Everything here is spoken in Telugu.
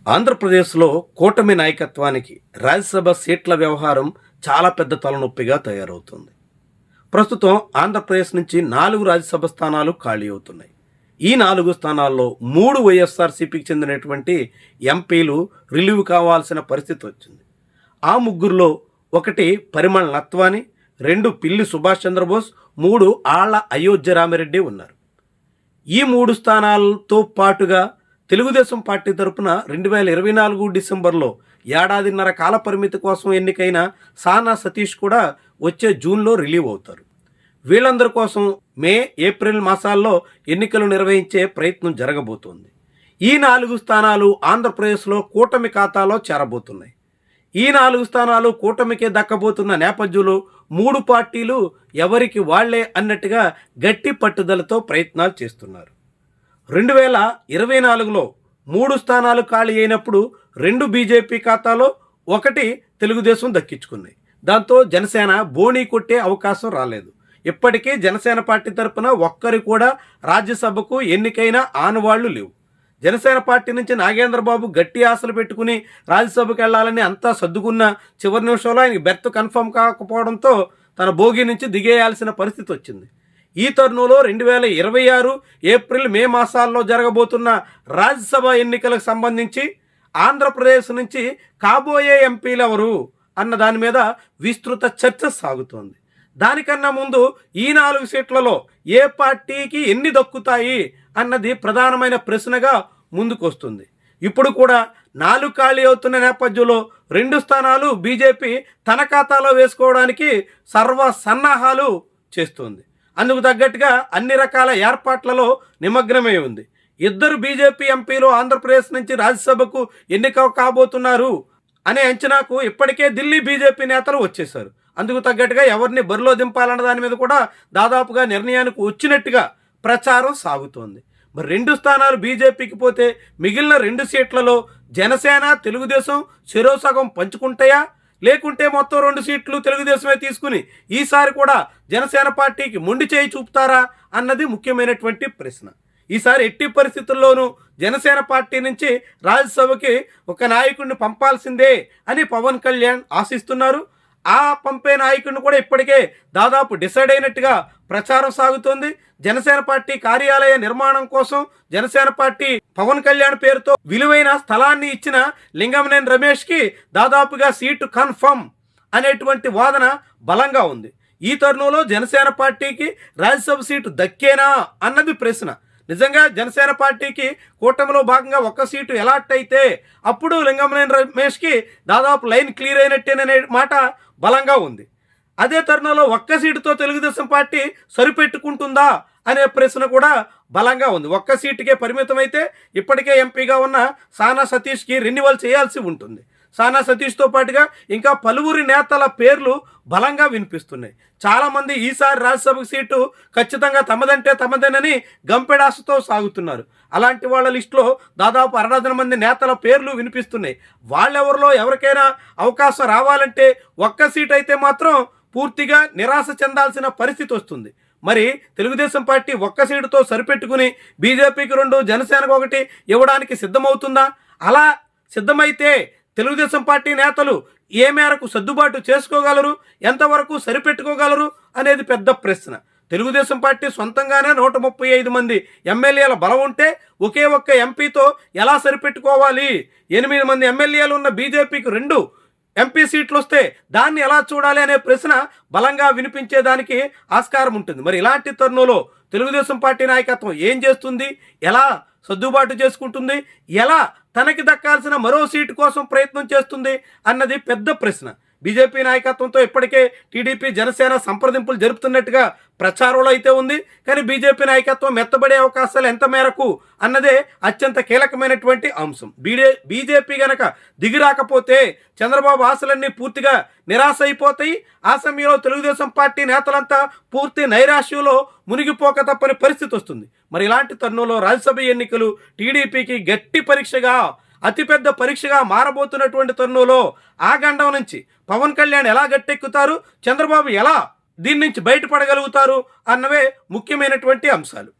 ఆంధ్రప్రదేశ్లో కూటమి నాయకత్వానికి రాజ్యసభ సీట్ల వ్యవహారం చాలా పెద్ద తలనొప్పిగా తయారవుతుంది. ప్రస్తుతం ఆంధ్రప్రదేశ్ నుంచి 4 రాజ్యసభ స్థానాలు ఖాళీ అవుతున్నాయి. ఈ 4 స్థానాల్లో 3 వైఎస్ఆర్సీపీకి చెందినటువంటి ఎంపీలు రిలీవ్ కావాల్సిన పరిస్థితి వచ్చింది. ఆ ముగ్గురులో 1 పరిమళ నత్వాని, 2 పిల్లి సుభాష్ చంద్రబోస్, 3 ఆళ్ల అయోధ్య రామిరెడ్డి ఉన్నారు. ఈ 3 స్థానాలతో పాటుగా తెలుగుదేశం పార్టీ తరపున 2024 డిసెంబర్లో ఏడాదిన్నర కాల పరిమితి కోసం ఎన్నికైన సానా సతీష్ కూడా వచ్చే జూన్లో రిలీవ్ అవుతారు. వీళ్ళందరి కోసం మే, ఏప్రిల్ మాసాల్లో ఎన్నికలు నిర్వహించే ప్రయత్నం జరగబోతోంది. ఈ 4 స్థానాలు ఆంధ్రప్రదేశ్లో కూటమి ఖాతాలో చేరబోతున్నాయి. ఈ 4 స్థానాలు కూటమికే దక్కబోతున్న నేపథ్యంలో 3 పార్టీలు ఎవరికి వాళ్లే అన్నట్టుగా గట్టి పట్టుదలతో ప్రయత్నాలు చేస్తున్నారు. 2024లో 3 స్థానాలు ఖాళీ అయినప్పుడు 2 బీజేపీ ఖాతాలో, 1 తెలుగుదేశం దక్కించుకున్నాయి. దాంతో జనసేన బోణీ కొట్టే అవకాశం రాలేదు. ఇప్పటికీ జనసేన పార్టీ తరపున ఒక్కరు కూడా రాజ్యసభకు ఎన్నికైన ఆనవాళ్లు లేవు. జనసేన పార్టీ నుంచి నాగేంద్రబాబు గట్టి ఆశలు పెట్టుకుని రాజ్యసభకు వెళ్లాలని అంతా సర్దుకున్న చివరి నిమిషంలో ఆయనకి బెర్త్ కన్ఫర్మ్ కాకపోవడంతో తన భోగి నుంచి దిగేయాల్సిన పరిస్థితి వచ్చింది. ఈ తరుణంలో 2026 ఏప్రిల్, మే మాసాల్లో జరగబోతున్న రాజ్యసభ ఎన్నికలకు సంబంధించి ఆంధ్రప్రదేశ్ నుంచి కాబోయే ఎంపీలు ఎవరు అన్న దాని మీద విస్తృత చర్చ సాగుతోంది. దానికన్నా ముందు ఈ 4 సీట్లలో ఏ పార్టీకి ఎన్ని దక్కుతాయి అన్నది ప్రధానమైన ప్రశ్నగా ముందుకొస్తుంది. ఇప్పుడు కూడా 4 ఖాళీ అవుతున్న నేపథ్యంలో 2 స్థానాలు బీజేపీ తన ఖాతాలో వేసుకోవడానికి సర్వ సన్నాహాలు చేస్తుంది. అందుకు తగ్గట్టుగా అన్ని రకాల ఏర్పాట్లలో నిమగ్నమై ఉంది. 2 బీజేపీ ఎంపీలు ఆంధ్రప్రదేశ్ నుంచి రాజ్యసభకు ఎన్నిక కాబోతున్నారు అనే అంచనాకు ఇప్పటికే ఢిల్లీ బీజేపీ నేతలు వచ్చేశారు. అందుకు తగ్గట్టుగా ఎవరిని బరిలో దింపాలన్న దాని మీద కూడా దాదాపుగా నిర్ణయానికి వచ్చినట్టుగా ప్రచారం సాగుతోంది. మరి 2 స్థానాలు బీజేపీకి పోతే మిగిలిన 2 సీట్లలో జనసేన, తెలుగుదేశం చెరోసగం పంచుకుంటాయా, లేకుంటే మొత్తం 2 సీట్లు తెలుగుదేశమే తీసుకుని ఈసారి కూడా జనసేన పార్టీకి మొండి చేయి చూపుతారా అన్నది ముఖ్యమైనటువంటి ప్రశ్న. ఈసారి ఎట్టి పరిస్థితుల్లోనూ జనసేన పార్టీ నుంచి రాజ్యసభకి ఒక నాయకుడిని పంపాల్సిందే అని పవన్ కళ్యాణ్ ఆశిస్తున్నారు. ఆ పంపే నాయకుడిని కూడా ఇప్పటికే దాదాపు డిసైడ్ అయినట్టుగా ప్రచారం సాగుతోంది. జనసేన పార్టీ కార్యాలయ నిర్మాణం కోసం జనసేన పార్టీ పవన్ కళ్యాణ్ పేరుతో విలువైన స్థలాన్ని ఇచ్చిన లింగమనేని రమేష్కి దాదాపుగా సీటు కన్ఫర్మ్ అనేటువంటి వాదన బలంగా ఉంది. ఈ తరుణంలో జనసేన పార్టీకి రాజ్యసభ సీటు దక్కేనా అన్నది ప్రశ్న. నిజంగా జనసేన పార్టీకి కూటమిలో భాగంగా 1 సీటు అలాట్ అయితే అప్పుడు లింగమనేని రమేష్కి దాదాపు లైన్ క్లియర్ అయినట్టేననే మాట బలంగా ఉంది. అదే తరుణంలో 1 సీటుతో తెలుగుదేశం పార్టీ సరిపెట్టుకుంటుందా అనే ప్రశ్న కూడా బలంగా ఉంది. 1 సీటుకే పరిమితమైతే ఇప్పటికే ఎంపీగా ఉన్న సానా సతీష్కి రెన్యువల్ చేయాల్సి ఉంటుంది. సానా సతీష్తో పాటుగా ఇంకా పలువురి నేతల పేర్లు బలంగా వినిపిస్తున్నాయి. చాలామంది ఈసారి రాజ్యసభ సీటు ఖచ్చితంగా తమదంటే తమదేనని గంపెడాసతో సాగుతున్నారు. అలాంటి వాళ్ళ లిస్టులో దాదాపు 60 మంది నేతల పేర్లు వినిపిస్తున్నాయి. వాళ్ళెవరిలో ఎవరికైనా అవకాశం రావాలంటే 1 సీట్ అయితే మాత్రం పూర్తిగా నిరాశ చెందాల్సిన పరిస్థితి వస్తుంది. మరి తెలుగుదేశం పార్టీ 1 సీటుతో సరిపెట్టుకుని బీజేపీకి 2, జనసేనకు 1 ఇవ్వడానికి సిద్ధమవుతుందా? అలా సిద్ధమైతే తెలుగుదేశం పార్టీ నేతలు ఏ మేరకు సర్దుబాటు చేసుకోగలరు, ఎంతవరకు సరిపెట్టుకోగలరు అనేది పెద్ద ప్రశ్న. తెలుగుదేశం పార్టీ సొంతంగానే 135 మంది ఎమ్మెల్యేల బలం ఉంటే ఒకే ఒక్క ఎంపీతో ఎలా సరిపెట్టుకోవాలి? 8 మంది ఎమ్మెల్యేలు ఉన్న బీజేపీకి 2 ఎంపీ సీట్లు వస్తే దాన్ని ఎలా చూడాలి అనే ప్రశ్న బలంగా వినిపించేదానికి ఆస్కారం ఉంటుంది. మరి ఇలాంటి తరుణంలో తెలుగుదేశం పార్టీ నాయకత్వం ఏం చేస్తుంది, ఎలా సర్దుబాటు చేసుకుంటుంది, ఎలా తనకి దక్కాల్సిన మరో సీటు కోసం ప్రయత్నం చేస్తుంది అన్నది పెద్ద ప్రశ్న. బీజేపీ నాయకత్వంతో ఇప్పటికే టీడీపీ, జనసేన సంప్రదింపులు జరుపుతున్నట్టుగా ప్రచారంలో అయితే ఉంది. కానీ బీజేపీ నాయకత్వం మెత్తబడే అవకాశాలు ఎంత మేరకు అన్నదే అత్యంత కీలకమైనటువంటి అంశం. బీజేపీ గనక దిగిరాకపోతే చంద్రబాబు ఆశలన్నీ పూర్తిగా నిరాశ అయిపోతాయి. ఆ సమయంలో తెలుగుదేశం పార్టీ నేతలంతా పూర్తి నైరాశ్యంలో మునిగిపోక తప్పని పరిస్థితి వస్తుంది. మరి ఇలాంటి తరుణంలో రాజ్యసభ ఎన్నికలు టీడీపీకి గట్టి పరీక్షగా, అతిపెద్ద పరీక్షగా మారబోతున్నటువంటి తరుణంలో ఆ గండం నుంచి పవన్ కళ్యాణ్ ఎలా గట్టెక్కుతారు, చంద్రబాబు ఎలా దీని నుంచి బయటపడగలుగుతారు అన్నవే ముఖ్యమైనటువంటి అంశాలు.